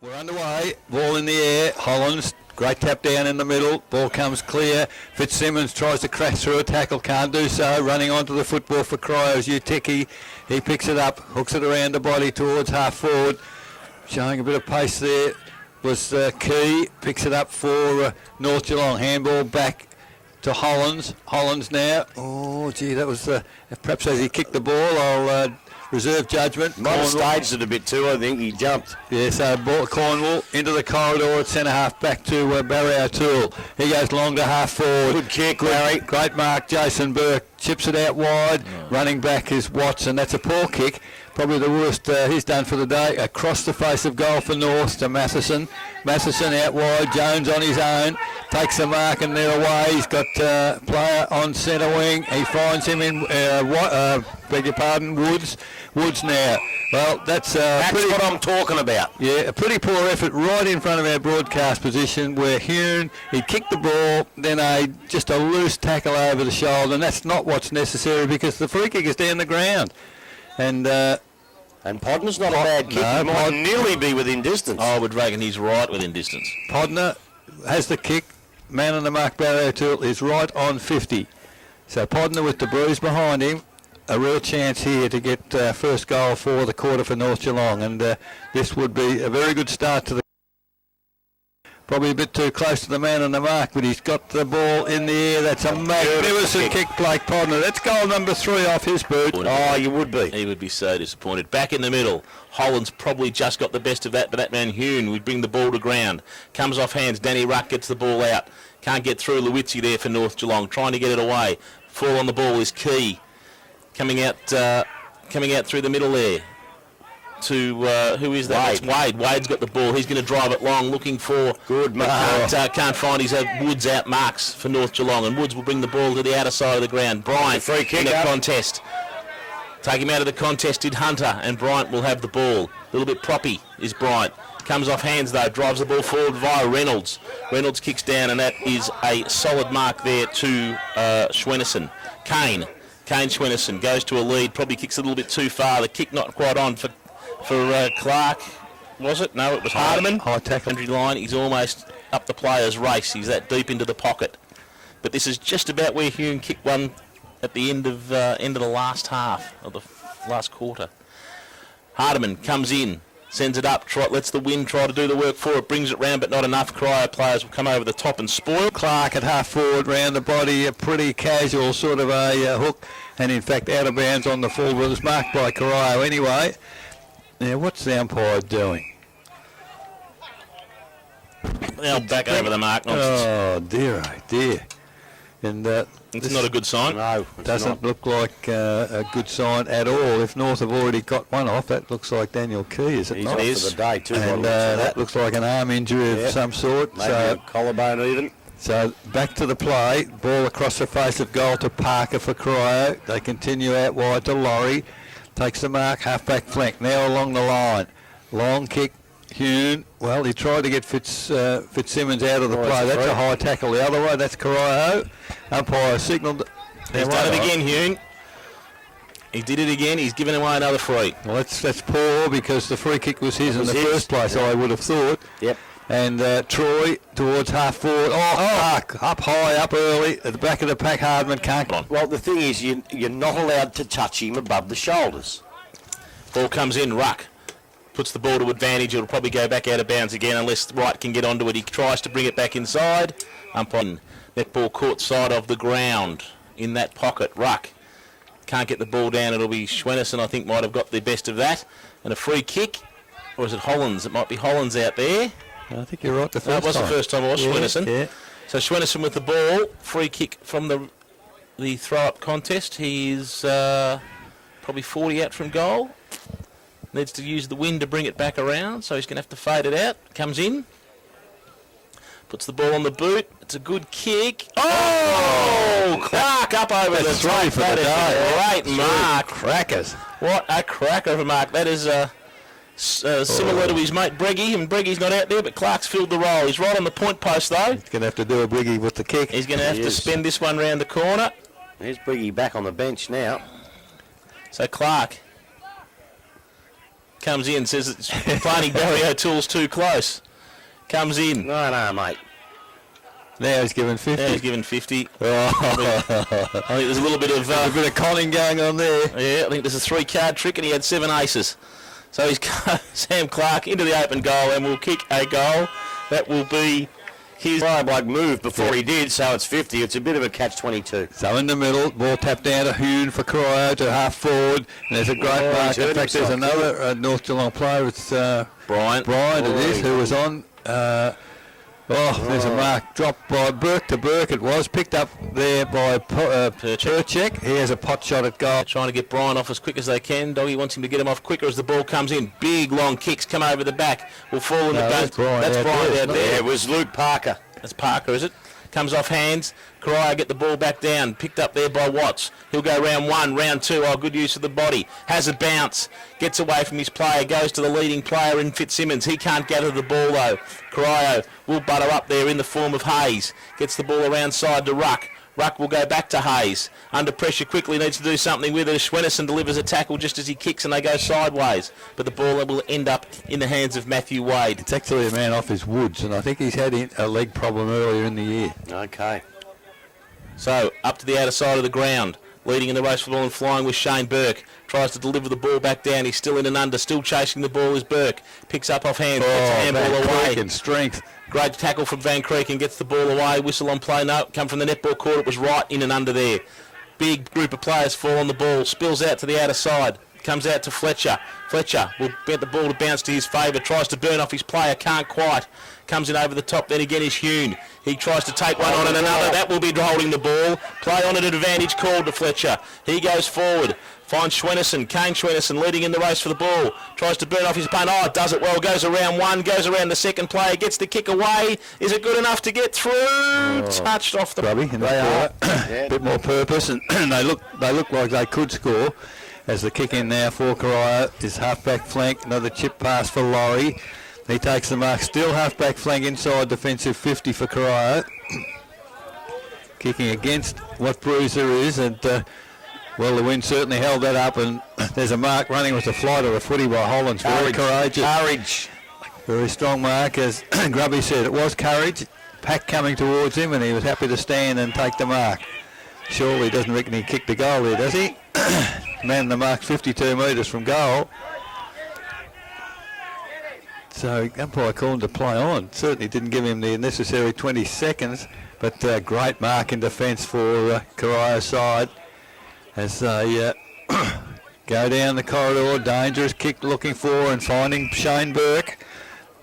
We're underway. Ball in the air. Hollands. Great tap down in the middle. Ball comes clear. Fitzsimmons tries to crash through a tackle. Can't do so. Running onto the football for Crio's Uteki. He picks it up. Hooks it around the body towards half forward. Showing a bit of pace there was Key. Picks it up for North Geelong. Handball back to Hollands. Hollands now. Oh, gee, that was perhaps as he kicked the ball. I'll reserve judgment. Might have staged it a bit too, I think. He jumped. Yeah, so Cornwall into the corridor at centre half back to Barry O'Toole. He goes long to half forward. Good kick, Barry. Great mark, Jason Burke. Chips it out wide. Running back is Watson. That's a poor kick. Probably the worst he's done for the day. Across the face of goal for North to Matheson. Matheson out wide. Jones on his own. Takes the mark and they're away. He's got player on centre wing. He finds him in, beg your pardon, Woods. Woods now. Well, that's what I'm talking about. Yeah, a pretty poor effort right in front of our broadcast position where Hume, he kicked the ball, then just a loose tackle over the shoulder, and that's not what's necessary because the free kick is down the ground. And Podner's not a bad kick. No, he might nearly be within distance. I would reckon he's right within distance. Podner has the kick. Man on the mark, Barry O'Toole, is right on 50. So Podner with the bruise behind him. A real chance here to get first goal for the quarter for North Geelong. And this would be a very good start to the... Probably a bit too close to the man on the mark, but he's got the ball in the air. That's a magnificent kick, Blake Podner. That's goal number 3 off his boot. Oh, you would be. He would be so disappointed. Back in the middle. Holland's probably just got the best of that, but that man Hume would bring the ball to ground. Comes off hands. Danny Ruck gets the ball out. Can't get through. Lewitzi there for North Geelong, trying to get it away. Fall on the ball is Key. Coming out through the middle there. To who is that? It's Wade. Wade's got the ball. He's going to drive it long, looking for good mark. Can't find his Woods out marks for North Geelong, and Woods will bring the ball to the outer side of the ground. Bryant free kick in the contest. Take him out of the contest did Hunter, and Bryant will have the ball. A little bit proppy is Bryant. Comes off hands though, drives the ball forward via Reynolds. Reynolds kicks down, and that is a solid mark there to Schwenneson. Kane Schwenneson goes to a lead, probably kicks a little bit too far. The kick not quite on for Clark, was it? No, it was Hardiman. High tackle. Line. He's almost up the player's race. He's that deep into the pocket. But this is just about where Hume kicked one at the end of the last half of the last quarter. Hardiman comes in, sends it up, lets the wind try to do the work for it, brings it round, but not enough. Corio players will come over the top and spoil. Clark at half forward, round the body, a pretty casual sort of a hook, and in fact out of bounds on the full. It was marked by Corio anyway. Now, what's the umpire doing? Now back over the mark. Oh dear. And it's not a good sign. No, doesn't look like a good sign at all. If North have already got one off, that looks like Daniel Key, is it He's not? off for the day too. And that looks like an arm injury of some sort. Maybe a collarbone even. So back to the play. Ball across the face of goal to Parker for Corio. They continue out wide to Laurie. Takes the mark, half-back flank. Now along the line. Long kick. Hume, well, he tried to get Fitzsimmons out of the play. That's a high tackle the other way. That's Corio. Umpire signalled. He's done it again, Hume. He did it again. He's given away another free. Well, that's poor because the free kick was his in the first place, I would have thought. Yep. And Troy towards half forward. Up high, up early. At the back of the pack, Hardman can't. Well, the thing is, you're not allowed to touch him above the shoulders. Ball comes in, Ruck. Puts the ball to advantage. It'll probably go back out of bounds again unless Wright can get onto it. He tries to bring it back inside. Umpire. That ball caught side of the ground in that pocket. Ruck can't get the ball down. It'll be Schwenneson, I think, might have got the best of that. And a free kick. Or is it Hollands? It might be Hollands out there. I think you're right the first time. It was the first time. It was Schwenneson. Yeah. So Schwenneson with the ball. Free kick from the throw-up contest. He's probably 40 out from goal. Needs to use the wind to bring it back around, so he's going to have to fade it out. Comes in. Puts the ball on the boot. It's a good kick. Oh! Clark up over the top. That is a great mark. Crackers. What a cracker of a mark. That is similar to his mate Breggy, and Breggy's not out there, but Clark's filled the role. He's right on the point post, though. He's going to have to do a Briggy with the kick. He's going to have to spin this one round the corner. There's Briggy back on the bench now. So Clark Comes in, says it's planting Barry O'Toole's too close. Comes in. No, mate. Now he's given 50. Now he's given 50. Oh. I think there's a little bit of... a bit of conning going on there. Yeah, I think there's a 3-card trick, and he had 7 aces. So he's Sam Clark into the open goal and will kick a goal. That will be his... Like moved before he did, so it's 50. It's a bit of a catch-22. So in the middle, ball tapped down to Hoon for Corio to half forward. And there's a great mark. In fact, there's another North Geelong player. It's Bryant. It is, who was on... there's a mark dropped by Burke to Burke. It was picked up there by Perchek. He has a pot shot at goal. Trying to get Brian off as quick as they can. Doggy wants him to get him off quicker as the ball comes in. Big long kicks come over the back. Will fall in the boat. That's Brian out there. Yeah, it was Luke Parker. That's Parker, is it? Comes off hands. Corio get the ball back down. Picked up there by Watts. He'll go round 1, round 2. Oh, good use of the body. Has a bounce. Gets away from his player. Goes to the leading player in Fitzsimmons. He can't gather the ball though. Corio will butter up there in the form of Hayes. Gets the ball around side to Ruck. Ruck will go back to Hayes. Under pressure quickly, needs to do something with it. Schwennerson delivers a tackle just as he kicks and they go sideways. But the ball will end up in the hands of Matthew Wade. It's actually a man off his woods, and I think he's had a leg problem earlier in the year. Okay. So, up to the outer side of the ground. Leading in the race for the ball and flying with Shane Burke. Tries to deliver the ball back down. He's still in and under. Still chasing the ball is Burke. Picks up off hand. Gets a handball away. And strength. Great tackle from Van Creek and gets the ball away. Whistle on play. No, come from the netball court. It was right in and under there. Big group of players fall on the ball. Spills out to the outer side. Comes out to Fletcher. Fletcher will get the ball to bounce to his favour. Tries to burn off his player. Can't quite. Comes in over the top. Then again is Hune. He tries to take one on and another. That will be holding the ball. Play on at advantage called to Fletcher. He goes forward. Finds Schwennerson. Kane Schwennerson leading in the race for the ball. Tries to burn off his punt. Oh, does it well. Goes around 1. Goes around the second player. Gets the kick away. Is it good enough to get through? Touched off the... Grubby, and they are. A bit more purpose, and they look like they could score. As the kick in now for Corio is half-back flank. Another chip pass for Laurie. He takes the mark. Still half-back flank inside defensive 50 for Corio. Kicking against what Bruiser is, and the wind certainly held that up, and there's a mark running with a flight or a footy by Hollands. Very courageous. Courage. Very strong mark, as Grubby said. It was courage. Pack coming towards him, and he was happy to stand and take the mark. Surely doesn't reckon he kicked the goal there, does he? Man, the mark 52 metres from goal. So umpire called him to play on. Certainly didn't give him the necessary 20 seconds, but great mark in defence for Corio's side as they go down the corridor. Dangerous kick looking for and finding Shane Burke.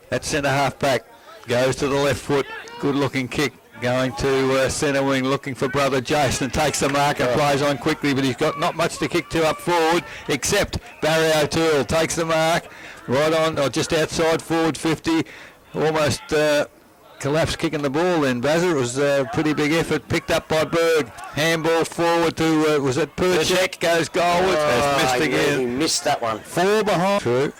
That centre half back goes to the left foot. Good looking kick. Going to centre wing, looking for brother Jason, takes the mark and plays on quickly, but he's got not much to kick to up forward, except Barry O'Toole takes the mark right on, or just outside forward 50, almost collapsed kicking the ball then. Bazza, it was a pretty big effort, picked up by Berg, handball forward to, was it Perchek, goes goalwards, has missed again. He missed that one. 4 behind. True.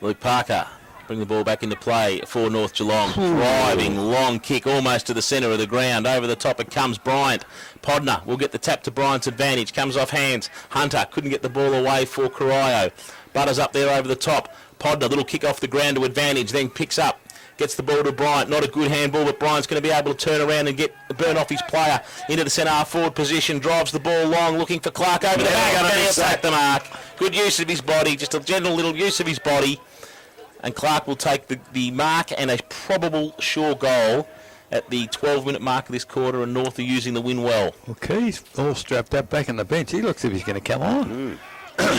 Luke Parker. Bring the ball back into play for North Geelong. Driving long kick almost to the centre of the ground. Over the top it comes Bryant. Podner will get the tap to Bryant's advantage. Comes off hands. Hunter couldn't get the ball away for Corio. Butters up there over the top. Podner, little kick off the ground to advantage. Then picks up. Gets the ball to Bryant. Not a good handball, but Bryant's going to be able to turn around and burn off his player into the centre half forward position. Drives the ball long, looking for Clark over the back. And he'll take the mark. Good use of his body. Just a gentle little use of his body. And Clark will take the mark and a probable sure goal at the 12-minute mark of this quarter, and North are using the win well. Okay, he's all strapped up back on the bench. He looks as if he's going to come on.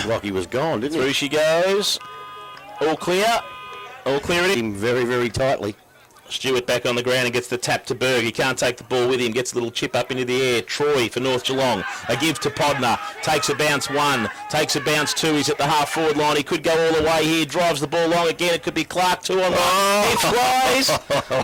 Like he was gone, didn't he? Through she goes. All clear. All clear it Him very, very tightly. Stewart back on the ground and gets the tap to Berg. He can't take the ball with him. Gets a little chip up into the air. Troy for North Geelong. A give to Podner. Takes a bounce 1. Takes a bounce 2. He's at the half forward line. He could go all the way here. Drives the ball long again. It could be Clark 2 on 1. It flies.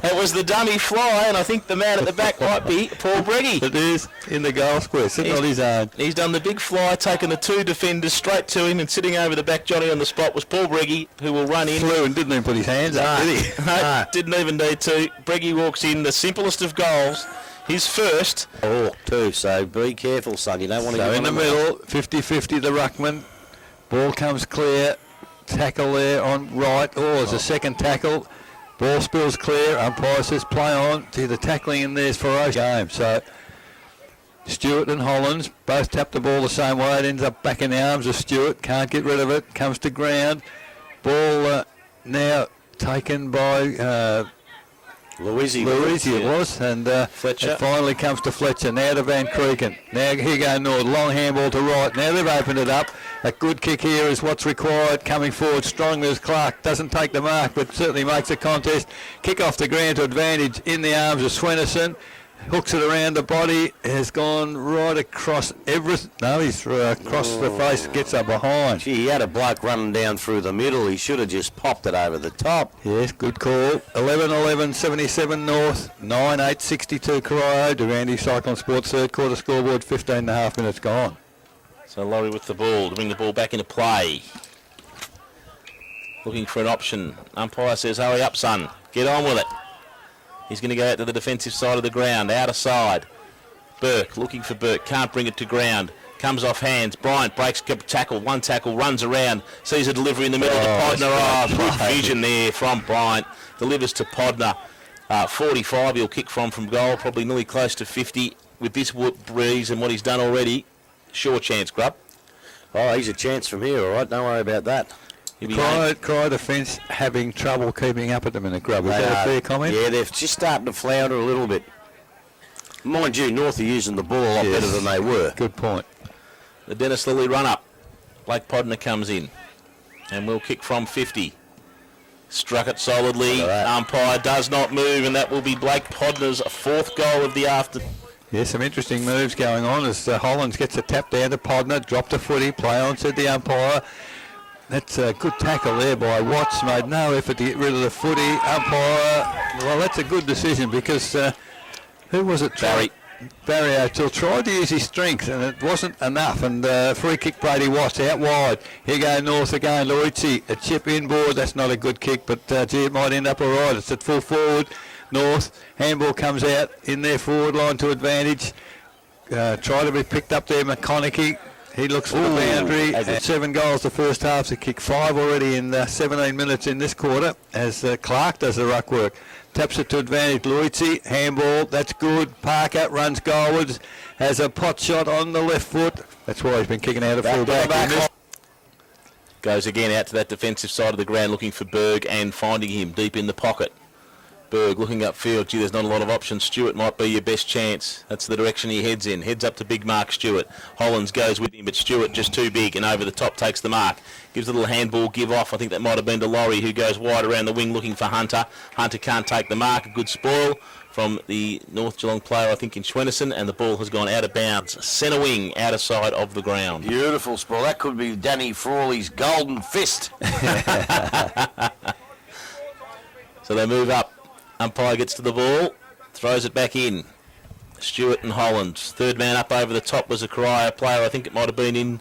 It was the dummy fly, and I think the man at the back might be Paul Breggy. It is in the goal square, sitting on his own. He's done the big fly, taken the 2 defenders straight to him, and sitting over the back Johnny on the spot was Paul Breggy, who will run in. Flew and didn't even put his hands up, did he? No, didn't even need to. Breggy walks in, the simplest of goals, his first. Oh, 2, so be careful, son. You don't want to So get in the middle, 50-50 the ruckman. Ball comes clear. tackle there on right. Oh, there's a second tackle. Ball spills clear. Umpire says play on. See, the tackling in there's ferocious game. So Stewart and Hollands both tap the ball the same way. It ends up back in the arms of Stewart. Can't get rid of it. Comes to ground. Ball now taken by Louisi it was, and Fletcher. it finally comes to Fletcher. Now to Van Creeken. Now here go North. Long handball to right. Now they've opened it up. A good kick here is what's required. Coming forward strongly as Clark. Doesn't take the mark, but certainly makes a contest. Kick off the ground to advantage in the arms of Swennerson. Hooks it around the body, has gone right across everything. No, he's across the face, gets up behind. Gee, he had a bloke running down through the middle. He should have just popped it over the top. Yes, good call. 11-11, 77 North, 9-8, 62 Corio. Durante Cyclone Sports third quarter scoreboard, 15 and a half minutes gone. So Laurie with the ball to bring the ball back into play. Looking for an option. Umpire says, hurry up, son. Get on with it. He's going to go out to the defensive side of the ground, out of side. Burke, looking for Burke, can't bring it to ground. Comes off hands. Bryant breaks tackle, one tackle, runs around, sees a delivery in the middle to Podner. Oh, good vision there from Bryant. Delivers to Podner. 45 he'll kick from goal, probably nearly close to 50. With this breeze and what he's done already, sure chance, Grub. Oh, he's a chance from here, all right. Don't worry about that. Cry defence having trouble keeping up at the minute, Grub. Is that a fair comment? Yeah, they're just starting to flounder a little bit. Mind you, North are using the ball a lot better than they were. Good point. The Dennis Lilly run-up. Blake Podner comes in and will kick from 50. Struck it solidly. Umpire does not move, and that will be Blake Podner's fourth goal of the afternoon. Yeah, some interesting moves going on as Hollands gets a tap down to Podner, dropped a footy, play on, said the umpire. That's a good tackle there by Watts, made no effort to get rid of the footy. Umpire, well, that's a good decision because who was it? Barry O'Toole tried to use his strength and it wasn't enough, and free kick Brady Watts out wide. Here go North again, Luizzi, a chip inboard. That's not a good kick, but gee, it might end up all right. It's at full forward. North, handball comes out in their forward line to advantage. Try to be picked up there, McConaughey. He looks for the boundary. 7 goals the first half to kick 5 already in 17 minutes in this quarter as Clark does the ruck work. Taps it to advantage. Luizzi, handball, that's good. Parker runs goalwards, has a pot shot on the left foot. That's why he's been kicking out of full back. Goes again out to that defensive side of the ground looking for Berg and finding him deep in the pocket. Berg looking upfield. Gee, there's not a lot of options. Stewart might be your best chance. That's the direction he heads in. Heads up to big Mark Stewart. Hollands goes with him, but Stewart just too big and over the top takes the mark. Gives a little handball give off. I think that might have been to Laurie, who goes wide around the wing looking for Hunter. Hunter can't take the mark. A good spoil from the North Geelong player, I think, in Schwennerson, and the ball has gone out of bounds. Centre wing, outer side of the ground. Beautiful spoil. That could be Danny Frawley's golden fist. So they move up. Umpire gets to the ball, throws it back in. Stewart and Hollands. Third man up over the top was a Corio player. I think it might have been in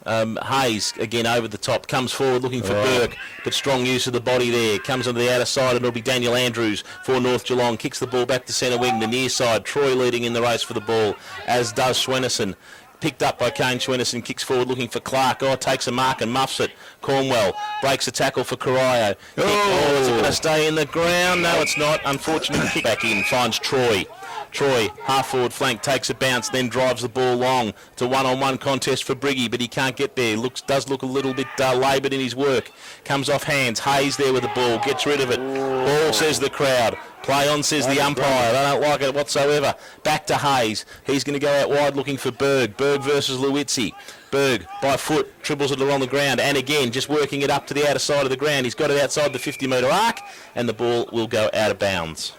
Hayes, again over the top. Comes forward looking for Burke, but strong use of the body there. Comes onto the outer side, and it'll be Daniel Andrews for North Geelong. Kicks the ball back to centre wing, the near side. Troy leading in the race for the ball, as does Schwennerson. Picked up by Kane Schwennerson, kicks forward looking for Clark. Oh, takes a mark and muffs it. Cornwell breaks a tackle for Corio. Is it going to stay in the ground? No, it's not. Unfortunately, kick back in, finds Troy. Troy, half-forward flank, takes a bounce, then drives the ball long to one-on-one contest for Briggy, but he can't get there. Does look a little bit laboured in his work. Comes off hands. Hayes there with the ball, gets rid of it. Ball, says the crowd. Play on, says the umpire. They don't like it whatsoever. Back to Hayes. He's going to go out wide looking for Berg. Berg versus Luizzi. Berg, by foot, triples it along the ground, and again, just working it up to the outer side of the ground. He's got it outside the 50-metre arc, and the ball will go out of bounds.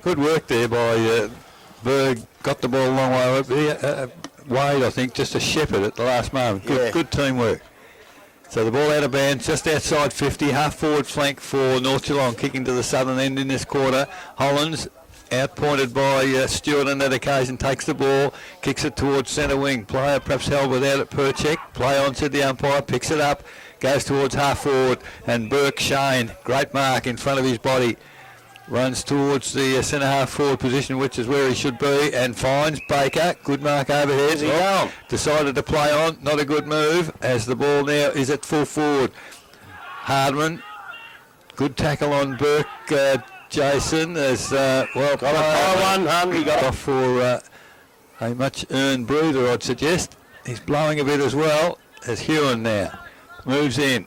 Good work there by Berg. Got the ball a long way over. Wade, I think, just a shepherd at the last moment. Good teamwork. So the ball out of bounds, just outside 50, half-forward flank for North Geelong, kicking to the southern end in this quarter. Hollands, outpointed by Stewart on that occasion, takes the ball, kicks it towards centre wing. Player perhaps held without it per check. Play on, said the umpire, picks it up, goes towards half-forward, and Burke Shane, great mark in front of his body. Runs towards the centre half forward position, which is where he should be, and finds Baker. Good mark overhead. Decided to play on. Not a good move, as the ball now is at full forward. Hardman. Good tackle on Burke. Jason as well. Got a 1, he got off for a much earned breather, I'd suggest. He's blowing a bit as well as Hewan now moves in.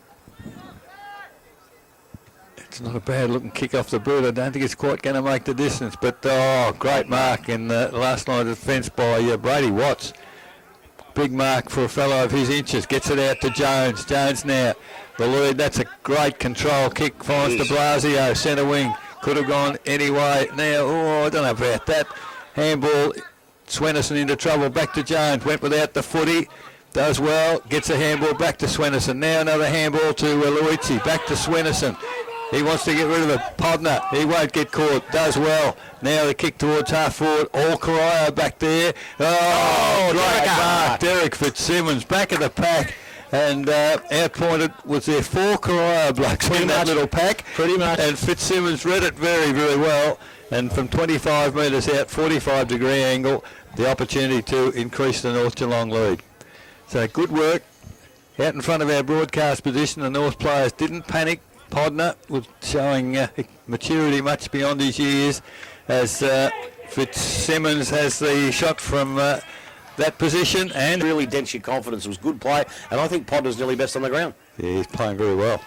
It's not a bad looking kick off the boot. I don't think it's quite going to make the distance, but great mark in the last line of defence by Brady Watts. Big mark for a fellow of his inches. Gets it out to Jones. Jones now the lead. That's a great control kick. Finds de Blasio, centre wing. Could have gone anyway. Now, I don't know about that. Handball. Swenison into trouble. Back to Jones. Went without the footy. Does well. Gets a handball back to Swenison. Now another handball to Luizzi. Back to Swenison. He wants to get rid of it. Podner, he won't get caught. Does well. Now the kick towards half forward. All Corio back there. Great mark. Derek Fitzsimmons back of the pack. And outpointed was there 4 Corio blokes in that little pack. Pretty much. And Fitzsimmons read it very, very well. And from 25 metres out, 45-degree angle, the opportunity to increase the North Geelong lead. So good work. Out in front of our broadcast position, the North players didn't panic. Podner was showing maturity much beyond his years as Fitzsimmons has the shot from that position and really dents your confidence. It was good play, and I think Podner's nearly best on the ground. Yeah, he's playing very well.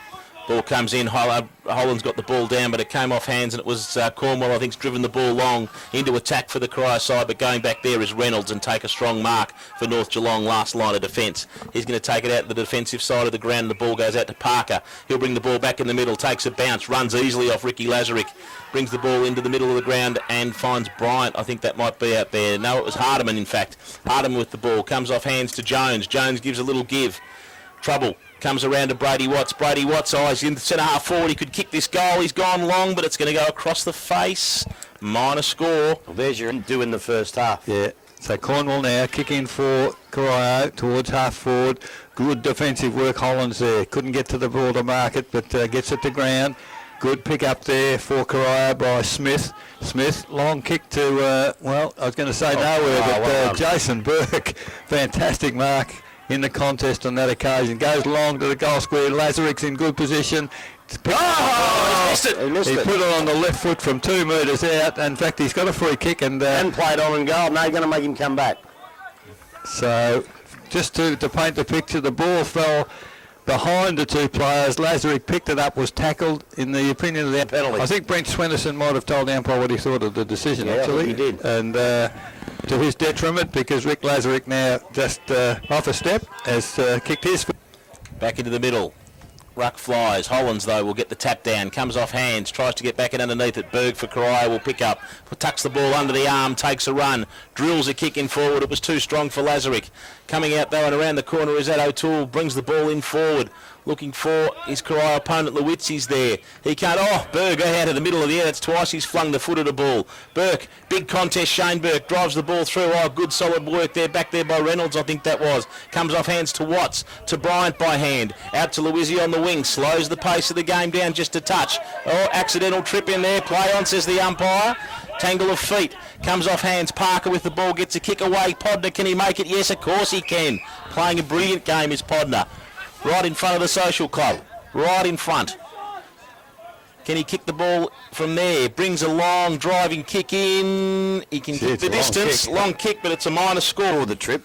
Ball comes in. Holland's got the ball down, but it came off hands, and it was Cornwell, I think, driven the ball long into attack for the Corio side, but going back there is Reynolds and take a strong mark for North Geelong, last line of defence. He's going to take it out the defensive side of the ground, and the ball goes out to Parker. He'll bring the ball back in the middle, takes a bounce, runs easily off Ricky Lazarick, brings the ball into the middle of the ground and finds Bryant. I think that might be out there. No, it was Hardiman, in fact. Hardiman with the ball, comes off hands to Jones. Jones gives a little give. Trouble. Comes around to Brady Watts. Brady Watts, he's in the centre half forward. He could kick this goal. He's gone long, but it's going to go across the face. Minor score. Well, there's your do in the first half. Yeah. So Cornwall now kicking for Corio towards half forward. Good defensive work. Hollands there. Couldn't get to the ball to mark it, but gets it to ground. Good pick up there for Corio by Smith. Smith, long kick to, I was going to say nowhere, but Jason Burke. Fantastic mark in the contest on that occasion. Goes long to the goal square. Lazarick's in good position. He missed it. He put it on the left foot from 2 metres out. In fact, he's got a free kick and played on and goal. Now you're going to make him come back. So, just to paint the picture, the ball fell behind the 2 players. Lazarick picked it up, was tackled. In the opinion of the penalty. I think Brent Swenison might have told the umpire what he thought of the decision. Actually, he did. And to his detriment, because Rick Lazarick now just off a step has kicked his foot. Back into the middle. Ruck flies. Hollands, though, will get the tap down. Comes off hands. Tries to get back in underneath it. Berg for Corio will pick up. Tucks the ball under the arm. Takes a run. Drills a kick in forward. It was too strong for Lazarick. Coming out, though, and around the corner is that O'Toole. Brings the ball in forward. Looking for his Corio opponent. Luizzi's there. He can't. Berg out of the middle of the air. That's twice he's flung the foot at a ball. Burke, big contest. Shane Burke drives the ball through. Good solid work there. Back there by Reynolds, I think that was. Comes off hands to Watts. To Bryant by hand. Out to Luizzi on the wing. Slows the pace of the game down just a touch. Accidental trip in there. Play on, says the umpire. Tangle of feet. Comes off hands. Parker with the ball. Gets a kick away. Podner, can he make it? Yes, of course he can. Playing a brilliant game is Podner. Right in front of the social club. Right in front. Can he kick the ball from there? Brings a long driving kick in. He can kick the distance. Long kick, but it's a minor score of the trip.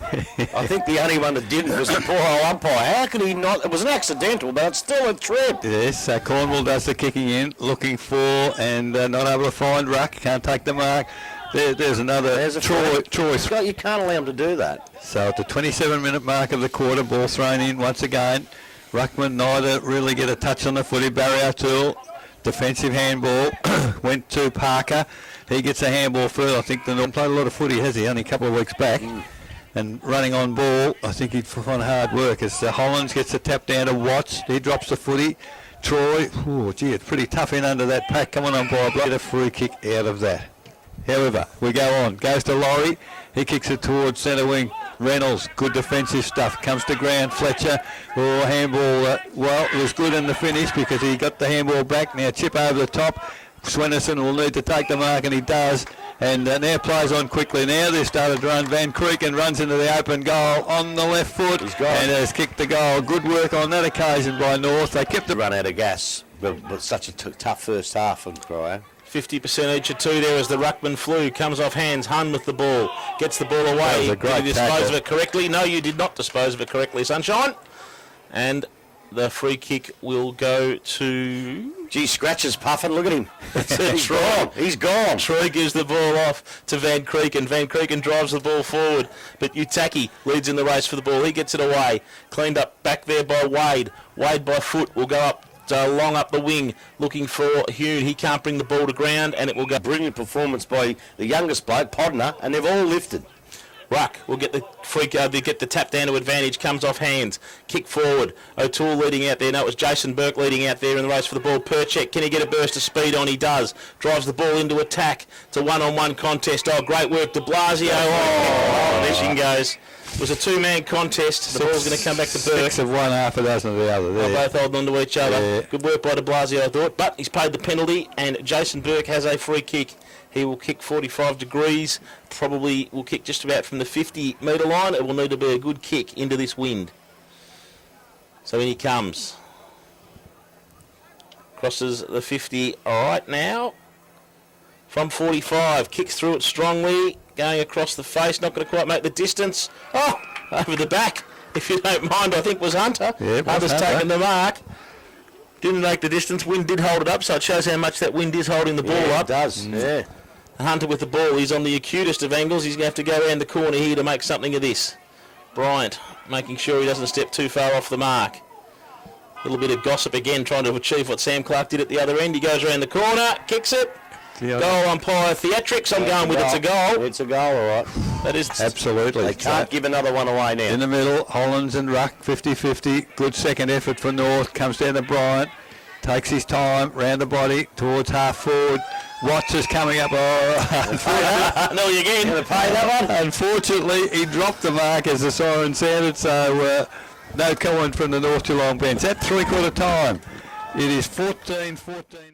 I think the only one that didn't was the poor old umpire. How could he not? It was an accidental, but it's still a trip. Yes, Cornwall does the kicking in, looking for and not able to find Ruck. Can't take the mark. There's another. There's a Troy. Scott, you can't allow him to do that. So at the 27-minute mark of the quarter, ball thrown in once again. Ruckman neither really get a touch on the footy. Barry O'Toole, defensive handball, went to Parker. He gets a handball further. I think the Norton played a lot of footy, has he? Only a couple of weeks back. And running on ball, I think he'd find hard work as Hollands gets a tap down to Watts. He drops the footy. Troy, it's pretty tough in under that pack. Come on, Bob. Get a free kick out of that. However, we go on. Goes to Laurie. He kicks it towards centre wing. Reynolds, good defensive stuff. Comes to ground. Fletcher, handball. It was good in the finish because he got the handball back. Now chip over the top. Swenison will need to take the mark, and he does. And now plays on quickly now. They started to run. Van Creeken runs into the open goal on the left foot. He's gone. And has kicked the goal. Good work on that occasion by North. They kept the Run out of gas, but such a tough first half from Corio. 50% each of two there as the ruckman flew. Comes off hands. Hun with the ball. Gets the ball away. That was a great Did he dispose tackle. of it correctly? No, you did not dispose of it correctly, Sunshine. And the free kick will go to... Gee, Scratch is puffing. Look at him. He's gone. He's gone. Troy gives the ball off to Van Creeken. Van Creeken drives the ball forward, but Utaki leads in the race for the ball. He gets it away. Cleaned up back there by Wade. Wade by foot will go up long up the wing looking for Hune. He can't bring the ball to ground, and it will go. Brilliant performance by the youngest bloke, Podner, and they've all lifted. Ruck will get the they get the tap down to advantage, comes off hands, kick forward. O'Toole leading out there. No, it was Jason Burke leading out there in the race for the ball. Perchek, can he get a burst of speed on? He does. Drives the ball into attack. It's a one-on-one contest. Oh, great work. De Blasio. Oh, there she goes. It was a two-man contest. The ball's going to come back to Burke. 6 of one, half a dozen of the other. There. Both holding on to each other. Yeah. Good work by de Blasio, I thought. But he's paid the penalty, and Jason Burke has a free kick. He will kick 45 degrees. Probably will kick just about from the 50-metre line. It will need to be a good kick into this wind. So in he comes. Crosses the 50 right now. From 45. Kicks through it strongly. Going across the face. Not going to quite make the distance. Oh, over the back. If you don't mind, I think was Hunter. Yeah, it was Hunter's Hunter. taken the mark. Didn't make the distance. Wind did hold it up, so it shows how much that wind is holding the ball up. It does, yeah. Hunter with the ball. He's on the acutest of angles. He's going to have to go around the corner here to make something of this. Bryant making sure he doesn't step too far off the mark. A little bit of gossip again, trying to achieve what Sam Clark did at the other end. He goes around the corner, kicks it. Yeah. Goal umpire theatrics. I'm going with it's a goal. It's a goal, all right. That is Absolutely. They can't give another one away now. In the middle, Hollands and Ruck, 50-50. Good second effort for North. Comes down to Bryant. Takes his time, round the body, towards half forward. Watts is coming up. Oh, no, you again. Going to pay that one? unfortunately, he dropped the mark as the siren sounded, so no comment from the North Geelong bench. At three-quarter time, it is 14-14.